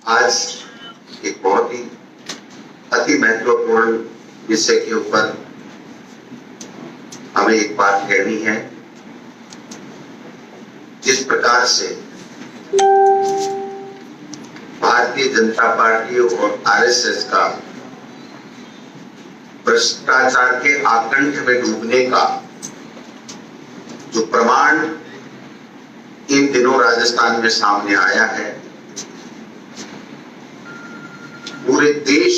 आज एक बहुत ही अति महत्वपूर्ण विषय के ऊपर हमें एक बात कहनी है। जिस प्रकार से भारतीय जनता पार्टी और आरएसएस का भ्रष्टाचार के आकंठ में डूबने का जो प्रमाण इन दिनों राजस्थान में सामने आया है, पूरे देश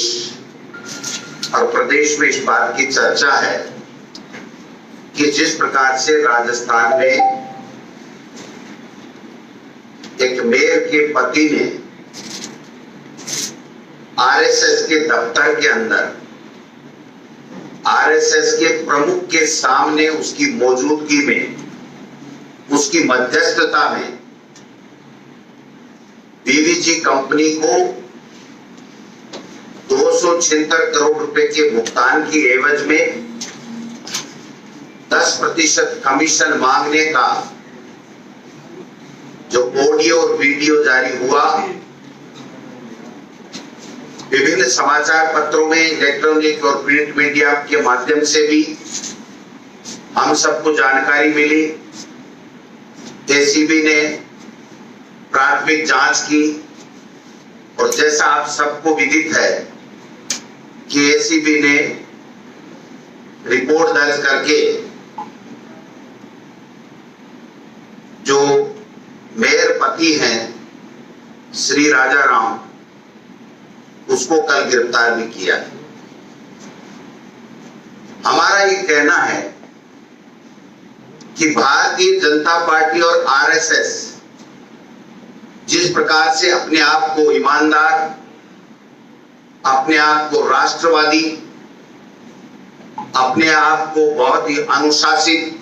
और प्रदेश में इस बात की चर्चा है कि जिस प्रकार से राजस्थान में एक मेयर के पति ने आरएसएस के दफ्तर के अंदर आरएसएस के प्रमुख के सामने उसकी मौजूदगी में, उसकी मध्यस्थता में बीवीजी कंपनी को 276 करोड़ रुपए के भुगतान की एवज में 10% कमीशन मांगने का जो ऑडियो और वीडियो जारी हुआ, विभिन्न समाचार पत्रों में, इलेक्ट्रॉनिक और प्रिंट मीडिया के माध्यम से भी हम सबको जानकारी मिली। एसीबी ने प्राथमिक जांच की और जैसा आप सबको विदित है कि एसीबी ने रिपोर्ट दर्ज करके जो मेयर पति हैं श्री राजा राम, उसको कल गिरफ्तार भी किया। हमारा ये कहना है कि भारतीय जनता पार्टी और आरएसएस जिस प्रकार से अपने आप को ईमानदार, अपने आप को राष्ट्रवादी, अपने आप को बहुत ही अनुशासित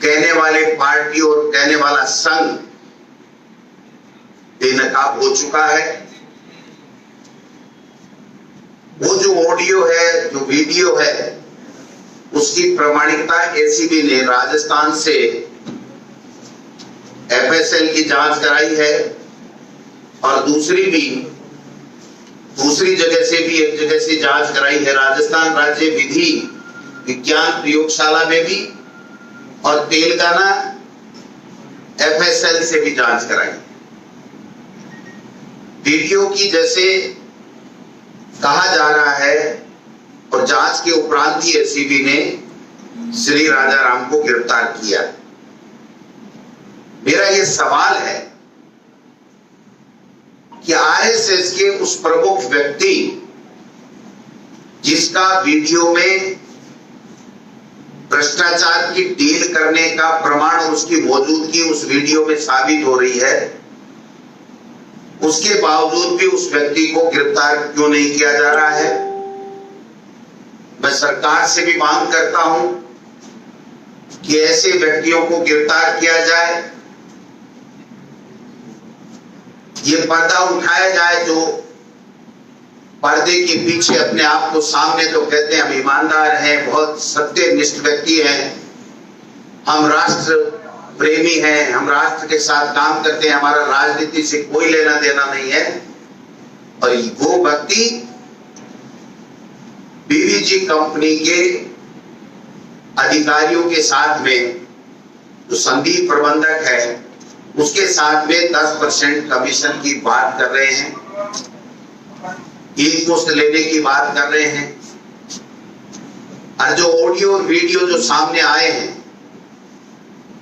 कहने वाले पार्टी और कहने वाला संघ बेनकाब हो चुका है। वो जो ऑडियो है, जो वीडियो है, उसकी प्रामाणिकता एसीबी ने राजस्थान से एफएसएल की जांच कराई है और दूसरी जगह से भी एक जगह से जांच कराई है, राजस्थान राज्य विधि विज्ञान प्रयोगशाला में भी, और तेलंगाना एफएसएल से भी जांच कराई। वीडियो की जैसे कहा जा रहा है और जांच के उपरांत ही एसीबी ने श्री राजा राम को गिरफ्तार किया। मेरा यह सवाल है कि आरएसएस के उस प्रमुख व्यक्ति जिसका वीडियो में भ्रष्टाचार की डील करने का प्रमाण, उसकी मौजूदगी उस वीडियो में साबित हो रही है, उसके बावजूद भी उस व्यक्ति को गिरफ्तार क्यों नहीं किया जा रहा है? मैं सरकार से भी मांग करता हूं कि ऐसे व्यक्तियों को गिरफ्तार किया जाए, ये पर्दा उठाया जाए जो पर्दे के पीछे अपने आप को सामने तो कहते हैं हम ईमानदार हैं, बहुत सत्यनिष्ठ व्यक्ति हैं, हम राष्ट्र प्रेमी हैं, हम राष्ट्र के साथ काम करते हैं, हमारा राजनीति से कोई लेना देना नहीं है, और वो व्यक्ति बीवीजी कंपनी के अधिकारियों के साथ में जो संदीप प्रबंधक है उसके साथ में 10% कमीशन की बात कर रहे हैं, इनपुट लेने की बात कर रहे हैं। और जो ऑडियो और वीडियो जो सामने आए हैं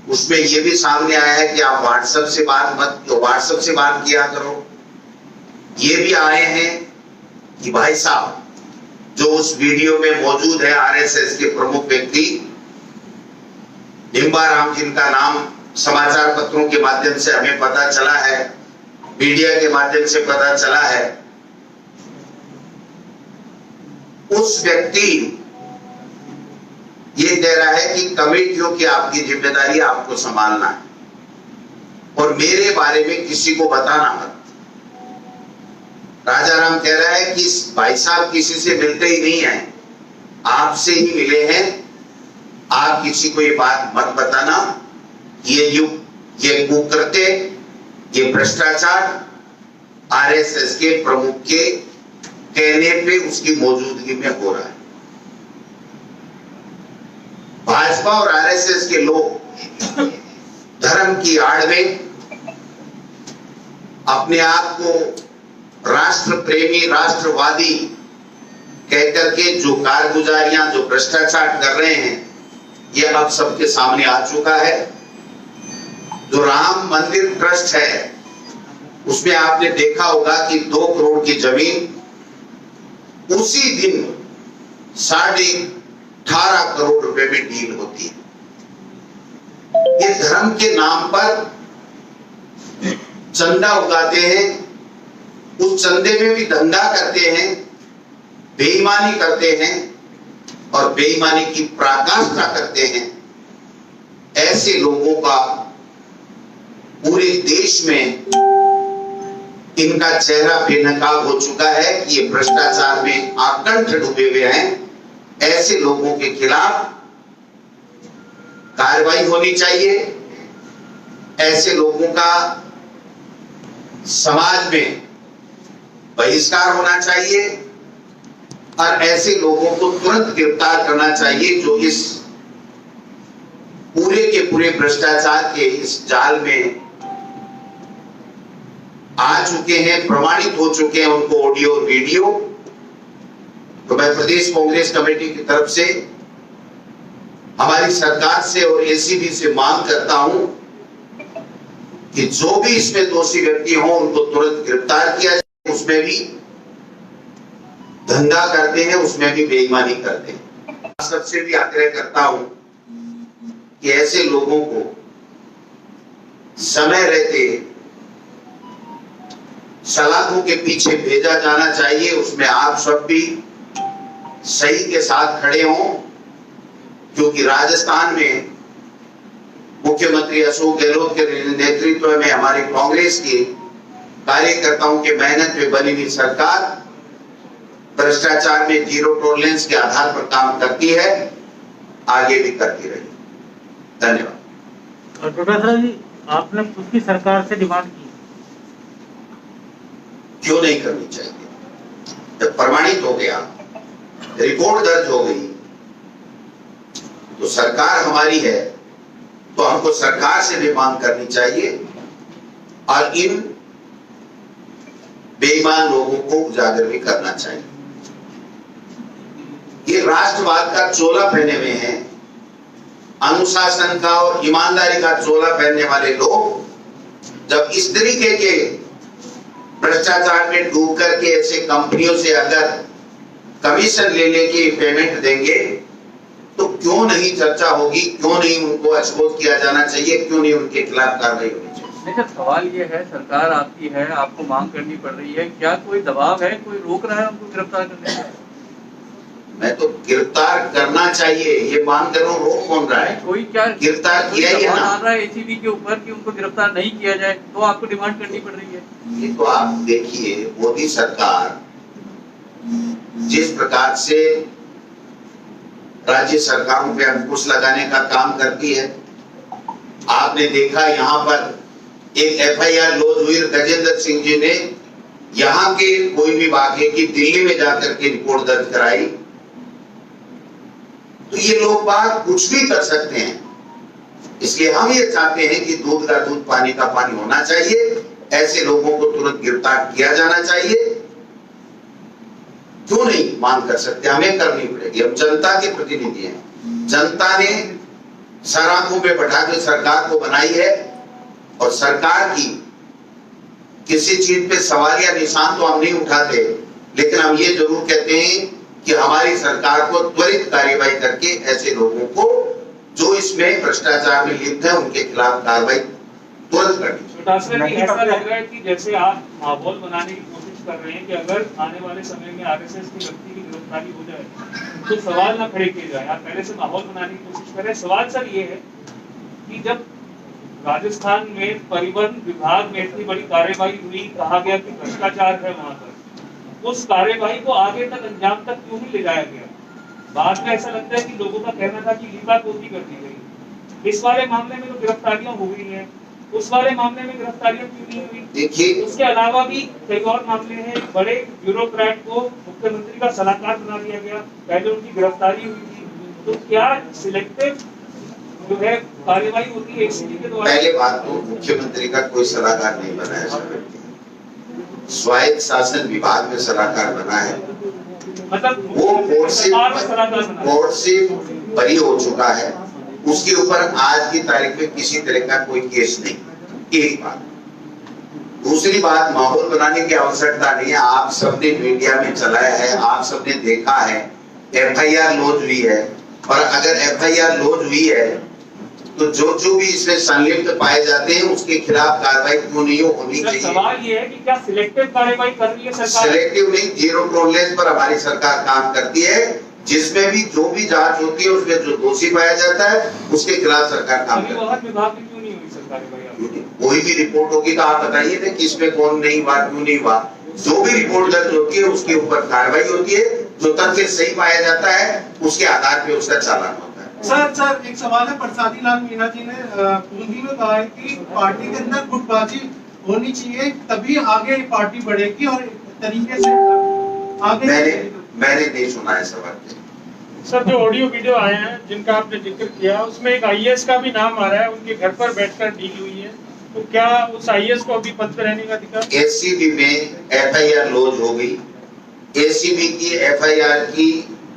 उसमें यह भी सामने आया है कि आप व्हाट्सएप से बात किया करो। ये भी आए हैं कि भाई साहब जो उस वीडियो में मौजूद है आरएसएस के प्रमुख व्यक्ति निम्बाराम, जिनका नाम समाचार पत्रों के माध्यम से हमें पता चला है, मीडिया के माध्यम से पता चला है, उस व्यक्ति ये कह रहा है कि कमेटियों की आपकी जिम्मेदारी आपको संभालना है और मेरे बारे में किसी को बताना मत। राजाराम कह रहा है कि भाई साहब किसी से मिलते ही नहीं है, आपसे ही मिले हैं, आप किसी को ये बात मत बताना। ये कुकृत्य, ये भ्रष्टाचार आरएसएस के प्रमुख के कहने पे उसकी मौजूदगी में हो रहा है। भाजपा और आरएसएस के लोग धर्म की आड़ में अपने आप को राष्ट्र प्रेमी, राष्ट्रवादी कहकर के जो कारगुजारियां, जो भ्रष्टाचार कर रहे हैं, ये अब सबके सामने आ चुका है। जो राम मंदिर ट्रस्ट है, उसमें आपने देखा होगा कि 2 करोड़ की जमीन उसी दिन 18.5 करोड़ रुपए में डील होती है। ये धर्म के नाम पर चंदा उगाते हैं, उस चंदे में भी धंधा करते हैं, बेईमानी करते हैं और बेईमानी की पराकाष्ठा करते हैं। ऐसे लोगों का पूरे देश में इनका चेहरा बेनकाब हो चुका है कि ये भ्रष्टाचार में आकंठ डूबे हुए हैं। ऐसे लोगों के खिलाफ कार्रवाई होनी चाहिए। ऐसे लोगों का समाज में बहिष्कार होना चाहिए और ऐसे लोगों को तुरंत गिरफ्तार करना चाहिए जो इस पूरे के पूरे भ्रष्टाचार के इस जाल में आ चुके हैं, प्रमाणित हो चुके हैं, उनको ऑडियो और वीडियो। तो मैं प्रदेश कांग्रेस कमेटी की तरफ से हमारी सरकार से और एसीबी से मांग करता हूं कि जो भी इसमें दोषी व्यक्ति हों उनको तुरंत गिरफ्तार किया जाए। उसमें भी धंधा करते हैं, उसमें भी बेईमानी करते हैं। सबसे भी आग्रह करता हूं कि ऐसे लोगों को समय रहते सलाखों के पीछे भेजा जाना चाहिए। उसमें आप सब भी सही के साथ खड़े हों, क्योंकि राजस्थान में मुख्यमंत्री अशोक गहलोत के नेतृत्व में हमारी कांग्रेस के कार्यकर्ताओं के मेहनत में बनी हुई सरकार भ्रष्टाचार में जीरो टॉलरेंस के आधार पर काम करती है, आगे भी करती रहेगी। धन्यवाद। और प्रोफेसर जी, आपने खुद की सरकार से डिमांड की, क्यों नहीं करनी चाहिए? जब प्रमाणित हो गया, रिपोर्ट दर्ज हो गई, तो सरकार हमारी है, तो हमको सरकार से भी मांग करनी चाहिए और इन बेईमान लोगों को उजागर भी करना चाहिए। ये राष्ट्रवाद का चोला पहने हुए हैं, अनुशासन का और ईमानदारी का चोला पहनने वाले लोग जब इस तरीके के भ्रष्टाचार में डूब करके ऐसे कंपनियों से अगर कमीशन लेने की पेमेंट देंगे तो क्यों नहीं चर्चा होगी, क्यों नहीं उनको एक्सपोज किया जाना चाहिए, क्यों नहीं उनके खिलाफ कार्रवाई होनी चाहिए? देखिए, सवाल ये है, सरकार आपकी है, आपको मांग करनी पड़ रही है, क्या कोई दबाव है, कोई रोक रहा है उनको गिरफ्तार करने से? मैं तो गिरफ्तार करना चाहिए ये मांग कर रहा हूँ, रोक कौन रहा है? कोई क्या गिरफ्तार किया ही है ना? आ रहा है एसीबी के ऊपर कि उनको गिरफ्तार नहीं किया जाए, तो आपको डिमांड करनी पड़ रही है। ये तो आप देखिए, मोदी सरकार जिस प्रकार से राज्य सरकारों पे अंकुश लगाने का काम करती है, आपने देखा यहाँ पर एक एफआईआर लॉन्च हुई, गजेंद्र सिंह जी ने यहाँ के कोई भी वाकये की दिल्ली में जाकर के रिपोर्ट दर्ज कराई। तो ये लोग बात कुछ भी कर सकते हैं, इसलिए हम ये चाहते हैं कि दूध का दूध, पानी का पानी होना चाहिए। ऐसे लोगों को तुरंत गिरफ्तार किया जाना चाहिए। क्यों नहीं मांग कर सकते? हमें करनी पड़ेगी। हम जनता के प्रतिनिधि हैं, जनता ने सर आंखों पे बैठा के सरकार को बनाई है और सरकार की किसी चीज पे सवाल या निशान तो हम नहीं उठाते, लेकिन हम ये जरूर कहते हैं कि हमारी सरकार को त्वरित कार्यवाही करके ऐसे लोगों को जो इसमें भ्रष्टाचार में लिप्त है उनके खिलाफ कार्रवाई तुरंत करनी चाहिए। ऐसा लग रहा है कि जैसे आप माहौल बनाने की कोशिश कर रहे हैं कि अगर आने वाले समय में आरएसएस के व्यक्ति की गिरफ्तारी हो जाए तो सवाल ना खड़े किए जाए। आप पहले से माहौल बनाने की कोशिश कर रहे हैं। सवाल सर ये है कि जब राजस्थान में परिवहन विभाग में इतनी बड़ी कार्यवाही हुई, कहा गया कि भ्रष्टाचार है वहां पर, उस कार्यवाही को आगे तक अंजाम तक क्यों नहीं ले जाया गया? बाद में ऐसा लगता है कि लोगों का कहना था कि लीपापोती कर दी गई। इस वाले मामले में तो गिरफ्तारियां हो गई हैं, उस वाले मामले में गिरफ्तारियां क्यों नहीं हुई? देखिए, उसके अलावा भी कई और मामले हैं। एक बड़े ब्यूरोक्रेट को मुख्यमंत्री का सलाहकार बना दिया गया, पहले उनकी गिरफ्तारी हुई थी। तो क्या सिलेक्टिव जो है कार्यवाही होती है एसीबी के द्वारा? पहले बात तो मुख्यमंत्री का कोई सलाहकार नहीं बना है, स्वायत्त शासन विभाग में सलाहकार बना है। मतलब वो कोर्ट से बरी हो चुका है, उसके ऊपर आज की तारीख में किसी तरह का कोई केस नहीं। एक बात। दूसरी बात, माहौल बनाने की आवश्यकता नहीं है। आप सबने मीडिया में चलाया है, आप सबने देखा है, एफआईआर लॉन्च हुई है। और अगर एफआईआर लॉन्च हुई है तो जो भी इसमें संलिप्त पाए जाते हैं उसके खिलाफ कार्रवाई क्यों नहीं होनी चाहिए? सवाल ये है कि क्या सिलेक्टिव कार्रवाई कर रही है सरकार? सिलेक्टिव नहीं, जीरो टॉलरेंस पर हमारी सरकार काम करती है। जिसमें भी जो भी जांच होती है उसमें जो दोषी पाया जाता है उसके खिलाफ सरकार काम करती है। विभाग में क्यों नहीं हुई सरकार? कोई भी रिपोर्ट होगी तो आप बताइए ना किसमें कौन नहीं हुआ, क्यों नहीं हुआ। जो भी रिपोर्ट दर्ज होती है उसके ऊपर कार्रवाई होती है। जो तथ्य सही पाया जाता है उसके आधार पे उसका चालान होता है। सर एक सवाल है। प्रसादी लाल मीणा जी ने बूंदी में कहा है कि पार्टी के अंदर गुटबाजी होनी चाहिए तभी आगे पार्टी बढ़ेगी और तरीके से आगे। मैंने नहीं सुना है सवाल। सर, जो ऑडियो वीडियो आए हैं जिनका आपने जिक्र किया उसमें एक आईएएस का भी नाम आ रहा है, उनके घर पर बैठकर डील हुई है, तो क्या उस आईएएस को अभी पद पर रहने का अधिकार? एसीबी में एफआईआर लॉन्च हो गई। एसीबी की एफआईआर की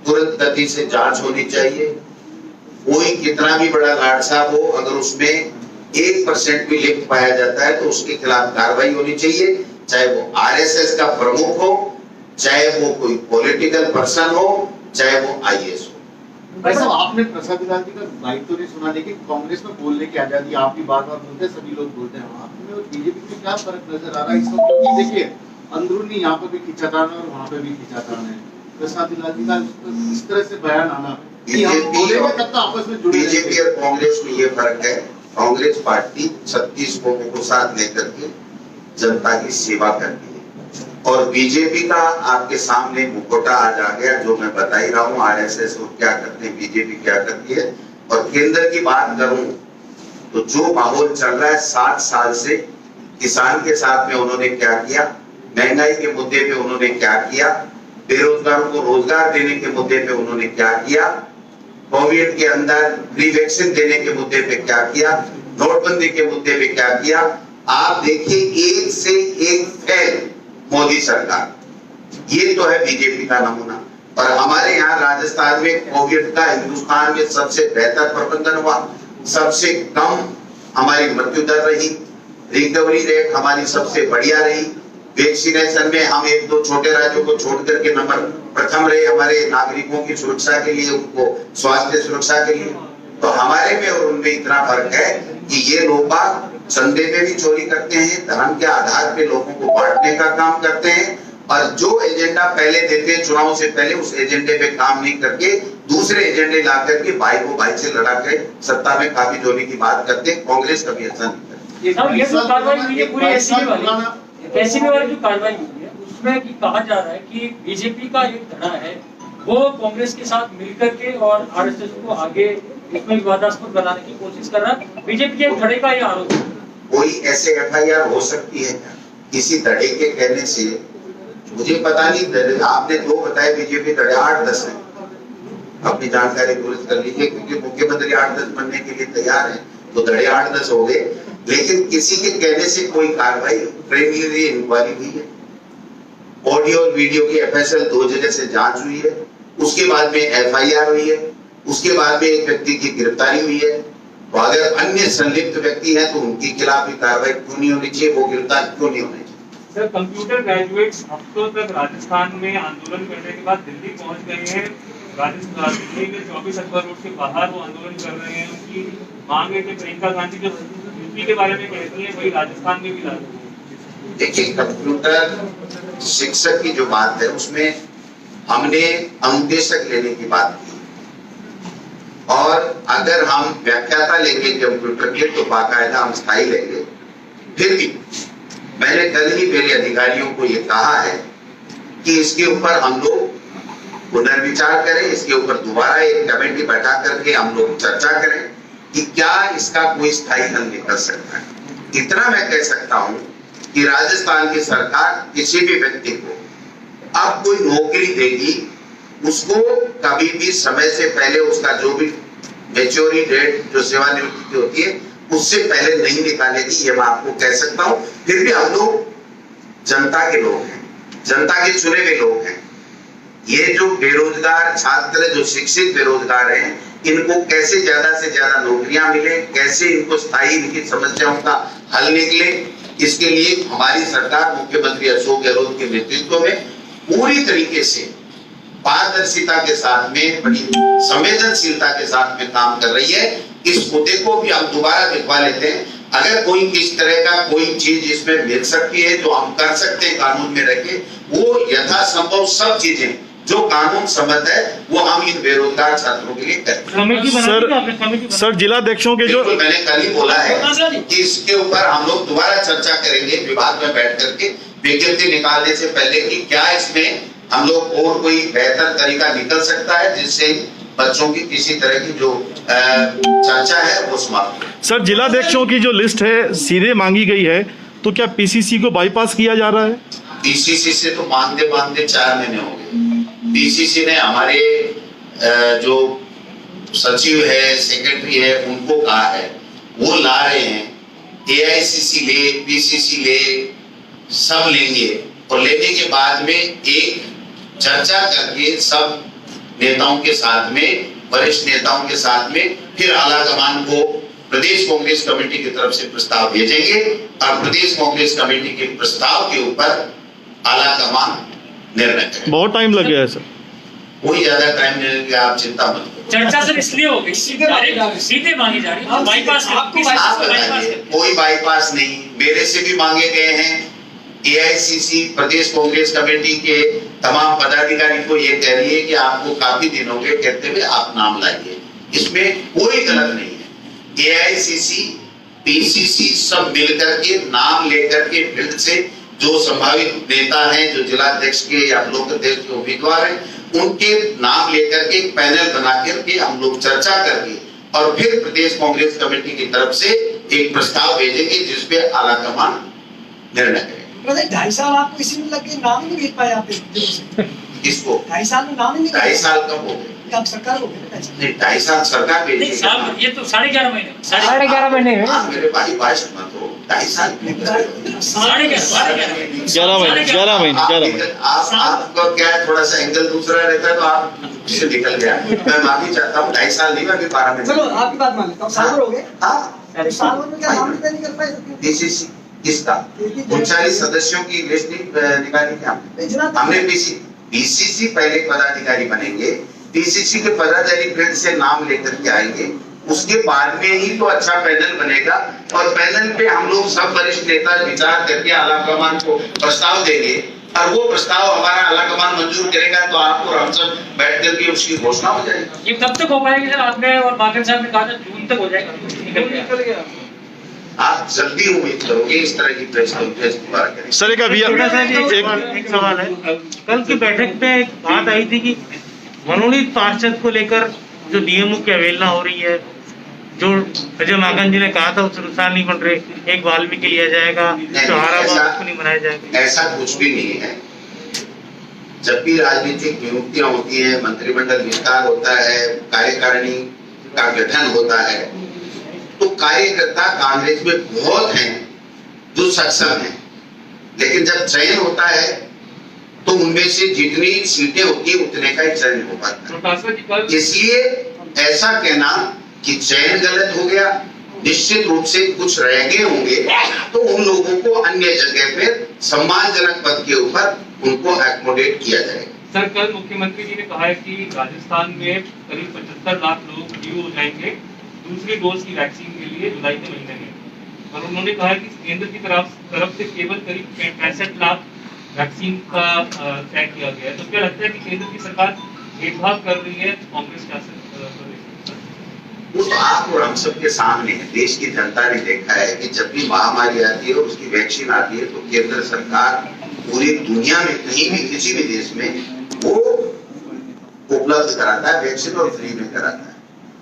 तुरंत गति से जांच होनी चाहिए। कोई कितना भी बड़ा लाट साहब हो, अगर उसमें 1% भी लिप्त पाया जाता है तो उसके खिलाफ कार्रवाई होनी चाहिए, चाहे वो आरएसएस का प्रमुख हो, चाहे वो कोई पॉलिटिकल पर्सन हो, चाहे वो आईएएस हो। भाई साहब, आपने प्रसाद लाल जी का बाइट तो नहीं सुना, लेकिन कांग्रेस में बोलने की आजादी आप भी बार-बार बोलते हैं, सभी लोग बोलते हैं। आपने और बीजेपी में क्या फर्क नजर आ रहा है इस वक्त? क्योंकि देखिए, अंदरूनी यहाँ पे भी खिंचातान है और वहाँ पे भी खिंचातान है। प्रसाद लाल जी का इस तरह से बयान आना, बीजेपी और और कांग्रेस में ये फर्क है। कांग्रेस पार्टी 36 लोगों को साथ लेकर के जनता की सेवा करती है और बीजेपी का आपके सामने मुखौटा आज आ गया, जो मैं बता ही रहा हूँ। आरएसएस क्या करते हैं, बीजेपी क्या करती है। और केंद्र की बात करूं तो जो माहौल चल रहा है 60 साल से, किसान के साथ में उन्होंने क्या किया, महंगाई के मुद्दे पे उन्होंने क्या किया, बेरोजगारों को रोजगार देने के मुद्दे पे उन्होंने क्या किया, कोविड के अंदर फ्री वैक्सीन देने के मुद्दे पे क्या किया, नोटबंदी के मुद्दे पे क्या किया। आप देखिए, एक से एक फेल मोदी सरकार। ये तो है बीजेपी का नमूना। और हमारे यहाँ राजस्थान में कोविड का हिंदुस्तान में सबसे बेहतर प्रबंधन हुआ, सबसे कम हमारी मृत्यु दर रही, रिकवरी रेट हमारी सबसे बढ़िया रही, वैक्सीनेशन में हम 1-2 छोटे राज्यों को छोड़ करके नंबर प्रथम रहे हमारे नागरिकों की सुरक्षा के लिए, उनको स्वास्थ्य सुरक्षा के लिए। तो हमारे में और उनमें इतना फर्क है कि ये लोग चंदे में भी चोरी करते हैं, धर्म के आधार पे लोगों को बांटने का काम करते हैं और जो एजेंडा पहले देते हैं चुनाव से पहले, उस एजेंडे पे काम नहीं करके दूसरे एजेंडे ला करके भाई को भाई से लड़ा के सत्ता में काबिज होने की बात करते हैं। कांग्रेस कभी ऐसा नहीं करती। ये जो कार्रवाई हुई है पूरी एसीबी वाली जो कार्रवाई हुई है उसमें कि कहा जा रहा है कि बीजेपी का एक धड़ा है वो कांग्रेस के साथ मिलकर के और आरएसएस को आगे इसमें विवादास्पद बनाने की कोशिश कर रहा है। बीजेपी के धड़े का ये आरोप है। कोई ऐसे एफआईआर हो सकती है किसी धड़े के कहने से? मुझे पता नहीं, आपने 2 बताए, बीजेपी धड़े 8-10 है। अपनी जानकारी दुरुस्त कर लीजिए, क्योंकि मुख्यमंत्री 8-10 बनने के लिए तैयार है, तो धड़े 8-10 हो गए। लेकिन किसी के कहने से कोई कार्रवाई, प्रीलिमिनरी इंक्वायरी हुई है, ऑडियो और वीडियो की एफएसएल 2 जगह से जांच हुई है, उसके बाद में एफआईआर हुई है, उसके बाद में एक व्यक्ति की गिरफ्तारी हुई है। तो अगर अन्य संलिप्त व्यक्ति हैं तो उनके खिलाफ भी कार्रवाई क्यों नहीं होनी चाहिए, वो गिरफ्तार क्यों नहीं होने चाहिए? सर, कंप्यूटर ग्रेजुएट्स हफ्तों तक राजस्थान में आंदोलन करने के बाद दिल्ली पहुंच गए हैं। राजस्थान दिल्ली के 24 अक्टूबर रोड के बाहर वो आंदोलन कर रहे हैं। उनकी मांग है कि प्रियंका गांधी जो यूपी के बारे में कहती है वही राजस्थान में भी लागू हो। देखिए, कंप्यूटर शिक्षक की जो बात है उसमें हमने अनुदेशक लेने की बात की, और अगर हम व्याख्याता लेंगे कंप्यूटर के तो बाकायदा हम स्थायी लेंगे। फिर भी मैंने कल ही मेरे अधिकारियों को ये कहा है कि इसके ऊपर हम लोग पुनर्विचार करें, इसके ऊपर दोबारा एक कमेटी बैठा करके हम लोग चर्चा करें कि क्या इसका कोई स्थायी हल निकल सकता है। इतना मैं कह सकता हूं कि राजस्थान की सरकार किसी भी व्यक्ति को अब कोई नौकरी देगी, उसको कभी भी समय से पहले उसका जो भी मैच्योरिटी डेट जो सेवानिवृत्ति की होती है उससे पहले नहीं निकालेगी, ये मैं आपको कह सकता हूं। फिर भी हम लोग जनता के लोग हैं, जनता के चुने हुए लोग हैं। ये जो बेरोजगार छात्र, जो शिक्षित बेरोजगार हैं, इनको कैसे ज्यादा से ज्यादा नौकरियां मिले, कैसे इनको स्थायी इनकी समस्याओं का हल निकले, इसके लिए हमारी सरकार मुख्यमंत्री अशोक गहलोत के नेतृत्व में पूरी तरीके से पारदर्शिता के साथ में, बड़ी संवेदनशीलता के साथ में काम कर रही है। इस मुद्दे को भी हम दोबारा दिखवा लेते हैं। अगर कोई किस तरह का कोई चीज इसमें मिल सकती है जो हम कर सकते हैं कानून में रखे, वो यथासंभव सब चीजें जो कानून सम्मत है वो हम इन बेरोजगार छात्रों के लिए करें। कमेटी बना सर जिलाध्यक्षों के जो मैंने कल ही बोला है कि इसके ऊपर हम लोग दोबारा चर्चा करेंगे विभाग में बैठ करके, विज्ञप्ति निकालने से पहले कि क्या इसमें हम लोग और कोई बेहतर तरीका निकल सकता है जिससे बच्चों की किसी तरह की जो चर्चा है वो समाप्त हो। सर जिलाध्यक्षों की जो लिस्ट है सीधे मांगी गई है, तो क्या पीसीसी को बाईपास किया जा रहा है? पीसीसी से तो मांगते मांगते 4 महीने हो गए। पीसीसी ने हमारे जो सचिव है, सेक्रेटरी है, उनको कहा है, वो ला रहे हैं। एआईसीसी ले, पीसीसी ले, सब लेंगे और लेने के बाद में एक चर्चा करके सब नेताओं के साथ में, वरिष्ठ नेताओं के साथ में, फिर आला कमान को प्रदेश कांग्रेस कमेटी की तरफ से प्रस्ताव भेजेंगे और प्रदेश कांग्रेस कमेटी के प्रस्ताव के ऊपर आला कमान निर्णय करेंगे। बहुत टाइम लग गया है सर। कोई ज्यादा टाइम नहीं लगेगा, आप चिंता मत करो। चर्चा सर इसलिए हो गई, सीधे मांगी जा रही है, बाईपास कोई बाईपास नहीं, मेरे से भी मांगे गए हैं। एआईसीसी प्रदेश कांग्रेस कमेटी के तमाम पदाधिकारी को ये कह रही है कि आपको काफी दिन हो गए कहते हुए आप नाम लाइए, इसमें कोई गलत नहीं है। एआईसीसी, पीसीसी सब मिलकर के नाम लेकर के फील्ड से जो संभावित नेता हैं, जो जिलाध्यक्ष के या ब्लॉक अध्यक्ष के उम्मीदवार हैं, उनके नाम लेकर के एक पैनल बना करके हम लोग चर्चा करके और फिर प्रदेश कांग्रेस कमेटी की तरफ से एक प्रस्ताव भेजेंगे जिसपे आला कमान निर्णय करेगा। 2.5 साल आपको इसी में लग के नाम नहीं भेज पाए आप किसको? 2.5 साल में नाम ही नहीं। 2.5 साल कब हो गए? अब सरकार हो गई नहीं, 2.5 साल सरकार भेजी। ये तो 11.5 महीने, 11.5 महीने में। मेरे भाई बात मत हो, 2.5 साल 11 महीने। आपका क्या है, थोड़ा सा एंगल दूसरा रहता है तो आप उससे निकल गया। मैं माफी चाहता हूँ, 2.5 साल नहीं, मैं 12 महीने। चलो आपकी बात मान लेता हूँ, साल भर हो गए। हाँ, साल भर में क्या नाम नहीं कर पाए? पीसीसी किसका? 39 सदस्यों की लिस्ट निकाली थी हमने। पीसीसी पहले पदाधिकारी बनेंगे, पीसीसी के पदाधिकारी फील्ड से नाम लेकर के आएंगे, उसके बाद में ही तो अच्छा पैनल बनेगा और पैनल पे हम लोग सब वरिष्ठ नेता विचार करके आला कमान को प्रस्ताव देंगे और वो प्रस्ताव हमारा आला कमान मंजूर करेगा तो आपको हम सब बैठ करके उसकी घोषणा हो जाएगी। ये कब तक हो पाएगी सर? आपने और बाकी साहब ने कहा था जून तक हो जाएगा, निकल गया। आप जल्दी उम्मीद करोगे इस तरह की प्रेस कॉन्फ्रेंस दोबारा करेंगे। सर एक सवाल है, कल की बैठक में एक बात आई थी कि मनोनीत पार्षद को लेकर जो नियमों की अवहेलना हो रही है, जो अजय माकन जी ने कहा था उस अनुसार नहीं बन रहे, एक वाल्मीकि लिया जाएगा, त्योहाराबाद को नहीं मनाया जाएगा। ऐसा कुछ भी नहीं है। जब भी राजनीतिक नियुक्तियां होती है, मंत्रिमंडल विस्तार होता है, कार्यकारिणी का गठन होता है, तो कार्यकर्ता कांग्रेस में बहुत हैं जो सक्षम हैं, लेकिन जब चयन होता है तो उनमें से जितनी सीटें होती है उतने का ही चयन हो पाता है। इसलिए ऐसा कहना कि चयन गलत हो गया, निश्चित रूप से कुछ रह गए होंगे तो उन लोगों को अन्य जगह पे सम्मानजनक पद के ऊपर उनको एकोमोडेट किया जाएगा। सर, कल मुख्यमंत्री जी ने कहा है कि राजस्थान में करीब 75 लाख लोग ड्यू हो जाएंगे दूसरी डोज की वैक्सीन के लिए जुलाई के महीने में, और उन्होंने कहा कि केंद्र की तरफ से केवल करीब 65 लाख वैक्सीन का तय किया गया है। तो क्या लगता है कि केंद्र की सरकार भेदभाव कर रही है? कांग्रेस क्या कर रही है? वो तो आप और हम सबके सामने है। देश की जनता ने देखा है कि जब भी महामारी आती है और उसकी वैक्सीन आती है तो केंद्र सरकार पूरी दुनिया में कहीं भी किसी भी देश में वो उपलब्ध कराता है वैक्सीन और फ्री में कराता है।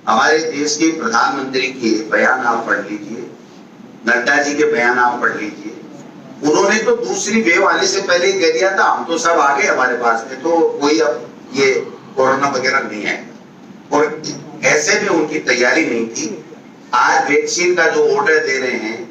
हमारे देश के प्रधानमंत्री के बयान आप पढ़ लीजिए, नड्डा जी के बयान आप पढ़ लीजिए, उन्होंने तो दूसरी वेव आने से पहले ही कह दिया था हम तो सब आ गए हमारे पास में, तो कोई अब ये कोरोना वगैरह नहीं है, और ऐसे में उनकी तैयारी नहीं थी। आज वैक्सीन का जो ऑर्डर दे रहे हैं